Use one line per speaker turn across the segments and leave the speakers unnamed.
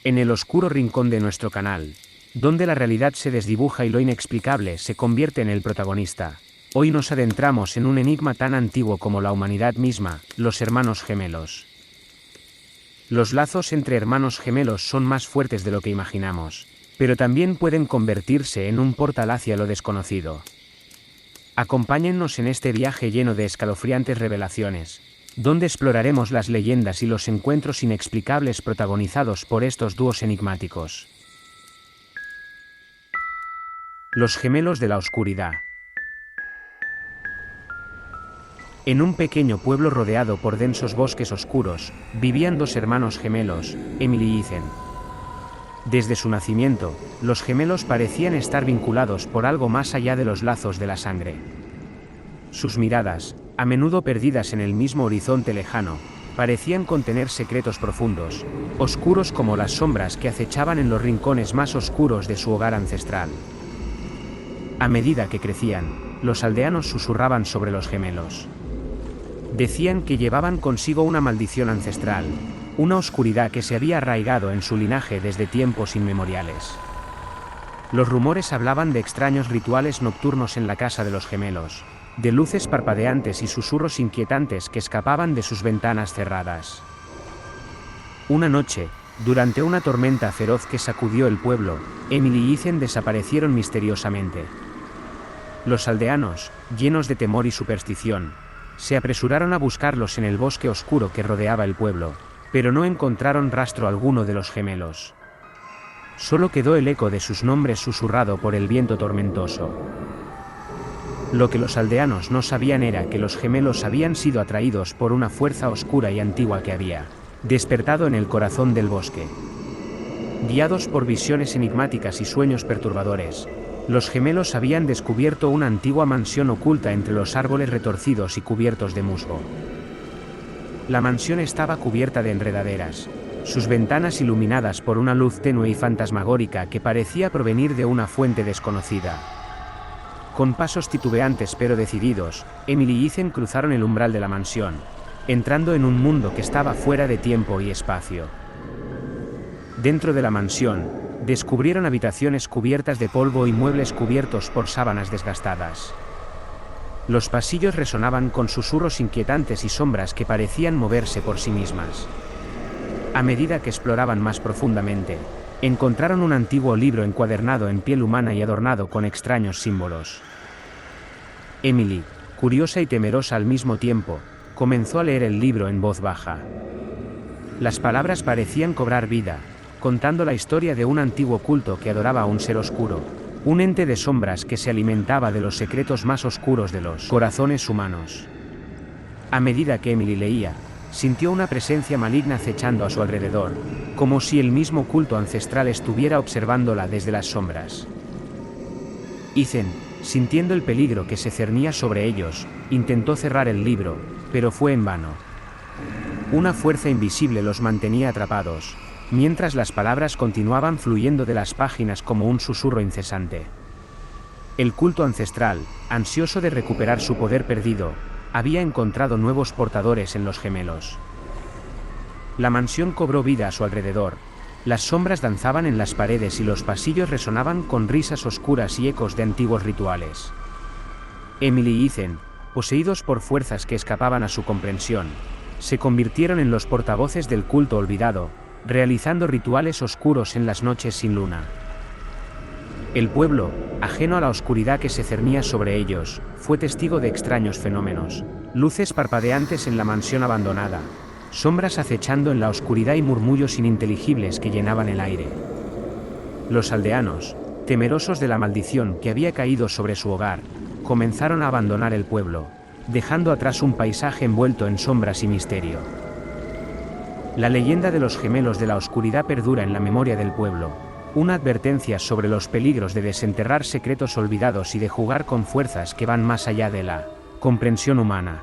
En el oscuro rincón de nuestro canal, donde la realidad se desdibuja y lo inexplicable se convierte en el protagonista, hoy nos adentramos en un enigma tan antiguo como la humanidad misma, los hermanos gemelos. Los lazos entre hermanos gemelos son más fuertes de lo que imaginamos, pero también pueden convertirse en un portal hacia lo desconocido. Acompáñennos en este viaje lleno de escalofriantes revelaciones, donde exploraremos las leyendas y los encuentros inexplicables protagonizados por estos dúos enigmáticos. Los gemelos de la oscuridad. En un pequeño pueblo rodeado por densos bosques oscuros, vivían dos hermanos gemelos, Emily y Ethan. Desde su nacimiento, los gemelos parecían estar vinculados por algo más allá de los lazos de la sangre. Sus miradas, a menudo perdidas en el mismo horizonte lejano, parecían contener secretos profundos, oscuros como las sombras que acechaban en los rincones más oscuros de su hogar ancestral. A medida que crecían, los aldeanos susurraban sobre los gemelos. Decían que llevaban consigo una maldición ancestral, una oscuridad que se había arraigado en su linaje desde tiempos inmemoriales. Los rumores hablaban de extraños rituales nocturnos en la casa de los gemelos, de luces parpadeantes y susurros inquietantes que escapaban de sus ventanas cerradas. Una noche, durante una tormenta feroz que sacudió el pueblo, Emily y Ethan desaparecieron misteriosamente. Los aldeanos, llenos de temor y superstición, se apresuraron a buscarlos en el bosque oscuro que rodeaba el pueblo, pero no encontraron rastro alguno de los gemelos. Solo quedó el eco de sus nombres susurrado por el viento tormentoso. Lo que los aldeanos no sabían era que los gemelos habían sido atraídos por una fuerza oscura y antigua que había despertado en el corazón del bosque. Guiados por visiones enigmáticas y sueños perturbadores, los gemelos habían descubierto una antigua mansión oculta entre los árboles retorcidos y cubiertos de musgo. La mansión estaba cubierta de enredaderas, sus ventanas iluminadas por una luz tenue y fantasmagórica que parecía provenir de una fuente desconocida. Con pasos titubeantes pero decididos, Emily y Ethan cruzaron el umbral de la mansión, entrando en un mundo que estaba fuera de tiempo y espacio. Dentro de la mansión, descubrieron habitaciones cubiertas de polvo y muebles cubiertos por sábanas desgastadas. Los pasillos resonaban con susurros inquietantes y sombras que parecían moverse por sí mismas. A medida que exploraban más profundamente, encontraron un antiguo libro encuadernado en piel humana y adornado con extraños símbolos. Emily, curiosa y temerosa al mismo tiempo, comenzó a leer el libro en voz baja. Las palabras parecían cobrar vida, contando la historia de un antiguo culto que adoraba a un ser oscuro, un ente de sombras que se alimentaba de los secretos más oscuros de los corazones humanos. A medida que Emily leía, sintió una presencia maligna acechando a su alrededor, como si el mismo culto ancestral estuviera observándola desde las sombras. Ethan, sintiendo el peligro que se cernía sobre ellos, intentó cerrar el libro, pero fue en vano. Una fuerza invisible los mantenía atrapados, mientras las palabras continuaban fluyendo de las páginas como un susurro incesante. El culto ancestral, ansioso de recuperar su poder perdido, había encontrado nuevos portadores en los gemelos. La mansión cobró vida a su alrededor, las sombras danzaban en las paredes y los pasillos resonaban con risas oscuras y ecos de antiguos rituales. Emily y Ethan, poseídos por fuerzas que escapaban a su comprensión, se convirtieron en los portavoces del culto olvidado, realizando rituales oscuros en las noches sin luna. El pueblo, ajeno a la oscuridad que se cernía sobre ellos, fue testigo de extraños fenómenos, luces parpadeantes en la mansión abandonada, sombras acechando en la oscuridad y murmullos ininteligibles que llenaban el aire. Los aldeanos, temerosos de la maldición que había caído sobre su hogar, comenzaron a abandonar el pueblo, dejando atrás un paisaje envuelto en sombras y misterio. La leyenda de los gemelos de la oscuridad perdura en la memoria del pueblo, una advertencia sobre los peligros de desenterrar secretos olvidados y de jugar con fuerzas que van más allá de la comprensión humana.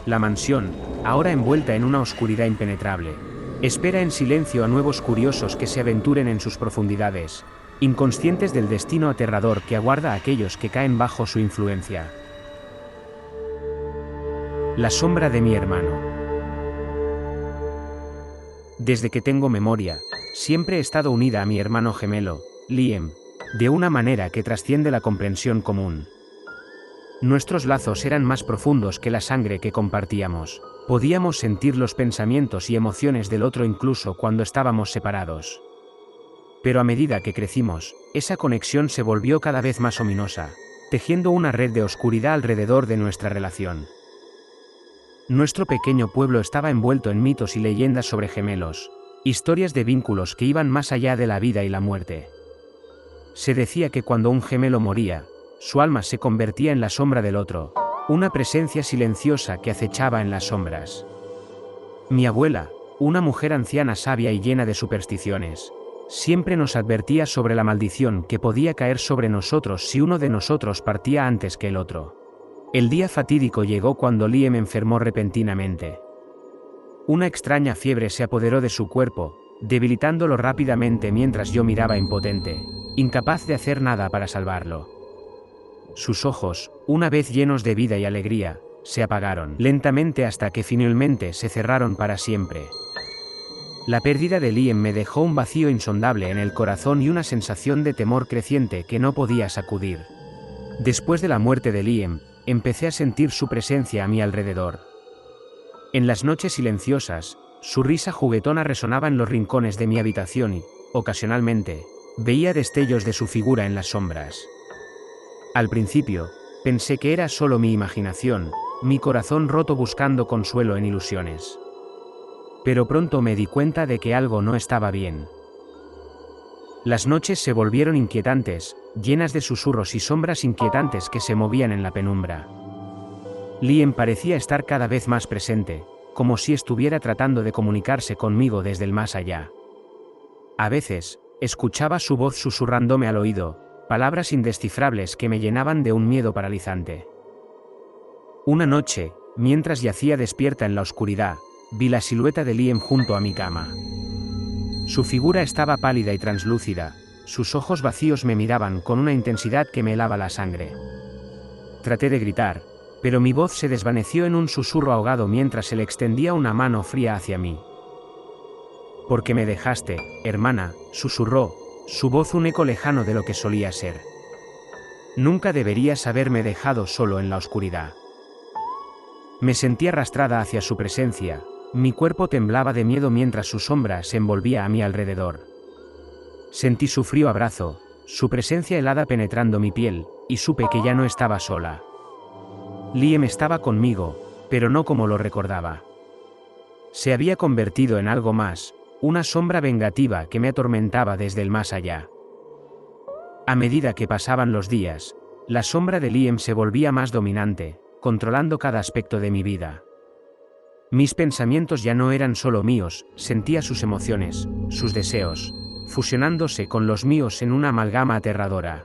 La mansión, ahora envuelta en una oscuridad impenetrable, espera en silencio a nuevos curiosos que se aventuren en sus profundidades, inconscientes del destino aterrador que aguarda a aquellos que caen bajo su influencia. La sombra de mi hermano. Desde que tengo memoria, Siempre he estado unida a mi hermano gemelo, Liam, de una manera que trasciende la comprensión común. Nuestros lazos eran más profundos que la sangre que compartíamos. Podíamos sentir los pensamientos y emociones del otro incluso cuando estábamos separados. Pero a medida que crecimos, esa conexión se volvió cada vez más ominosa, tejiendo una red de oscuridad alrededor de nuestra relación. Nuestro pequeño pueblo estaba envuelto en mitos y leyendas sobre gemelos, historias de vínculos que iban más allá de la vida y la muerte. Se decía que cuando un gemelo moría, su alma se convertía en la sombra del otro, una presencia silenciosa que acechaba en las sombras. Mi abuela, una mujer anciana sabia y llena de supersticiones, siempre nos advertía sobre la maldición que podía caer sobre nosotros si uno de nosotros partía antes que el otro. El día fatídico llegó cuando Liam enfermó repentinamente. Una extraña fiebre se apoderó de su cuerpo, debilitándolo rápidamente mientras yo miraba impotente, incapaz de hacer nada para salvarlo. Sus ojos, una vez llenos de vida y alegría, se apagaron lentamente hasta que finalmente se cerraron para siempre. La pérdida de Liam me dejó un vacío insondable en el corazón y una sensación de temor creciente que no podía sacudir. Después de la muerte de Liam, empecé a sentir su presencia a mi alrededor. En las noches silenciosas, su risa juguetona resonaba en los rincones de mi habitación y, ocasionalmente, veía destellos de su figura en las sombras. Al principio, pensé que era solo mi imaginación, mi corazón roto buscando consuelo en ilusiones. Pero pronto me di cuenta de que algo no estaba bien. Las noches se volvieron inquietantes, llenas de susurros y sombras inquietantes que se movían en la penumbra. Liam parecía estar cada vez más presente, como si estuviera tratando de comunicarse conmigo desde el más allá. A veces, escuchaba su voz susurrándome al oído, palabras indescifrables que me llenaban de un miedo paralizante. Una noche, mientras yacía despierta en la oscuridad, vi la silueta de Liam junto a mi cama. Su figura estaba pálida y translúcida, sus ojos vacíos me miraban con una intensidad que me helaba la sangre. Traté de gritar, pero mi voz se desvaneció en un susurro ahogado mientras él extendía una mano fría hacia mí. «¿Por qué me dejaste, hermana?», susurró, su voz un eco lejano de lo que solía ser. «Nunca deberías haberme dejado solo en la oscuridad». Me sentí arrastrada hacia su presencia, mi cuerpo temblaba de miedo mientras su sombra se envolvía a mi alrededor. Sentí su frío abrazo, su presencia helada penetrando mi piel, y supe que ya no estaba sola. Liam estaba conmigo, pero no como lo recordaba. Se había convertido en algo más, una sombra vengativa que me atormentaba desde el más allá. A medida que pasaban los días, la sombra de Liam se volvía más dominante, controlando cada aspecto de mi vida. Mis pensamientos ya no eran solo míos, sentía sus emociones, sus deseos, fusionándose con los míos en una amalgama aterradora.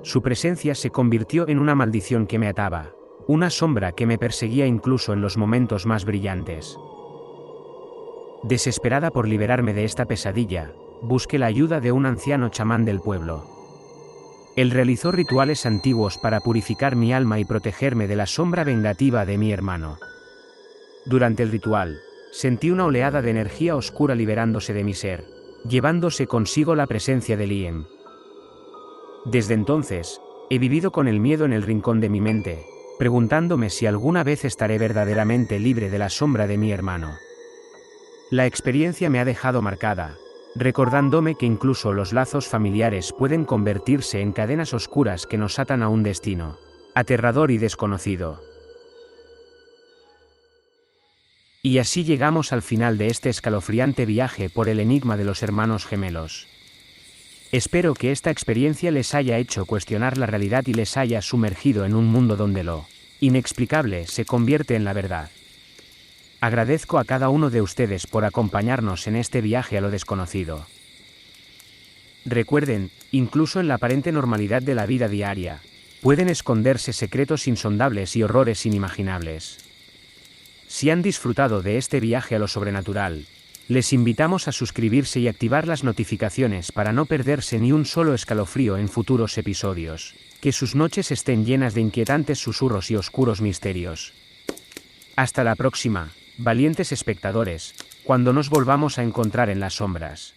Su presencia se convirtió en una maldición que me ataba, una sombra que me perseguía incluso en los momentos más brillantes. Desesperada por liberarme de esta pesadilla, busqué la ayuda de un anciano chamán del pueblo. Él realizó rituales antiguos para purificar mi alma y protegerme de la sombra vengativa de mi hermano. Durante el ritual, sentí una oleada de energía oscura liberándose de mi ser, llevándose consigo la presencia de Liam. Desde entonces, he vivido con el miedo en el rincón de mi mente, preguntándome si alguna vez estaré verdaderamente libre de la sombra de mi hermano. La experiencia me ha dejado marcada, recordándome que incluso los lazos familiares pueden convertirse en cadenas oscuras que nos atan a un destino aterrador y desconocido. Y así llegamos al final de este escalofriante viaje por el enigma de los hermanos gemelos. Espero que esta experiencia les haya hecho cuestionar la realidad y les haya sumergido en un mundo donde lo inexplicable se convierte en la verdad. Agradezco a cada uno de ustedes por acompañarnos en este viaje a lo desconocido. Recuerden, incluso en la aparente normalidad de la vida diaria, pueden esconderse secretos insondables y horrores inimaginables. Si han disfrutado de este viaje a lo sobrenatural, les invitamos a suscribirse y activar las notificaciones para no perderse ni un solo escalofrío en futuros episodios. Que sus noches estén llenas de inquietantes susurros y oscuros misterios. Hasta la próxima, valientes espectadores. cuando nos volvamos a encontrar en las sombras.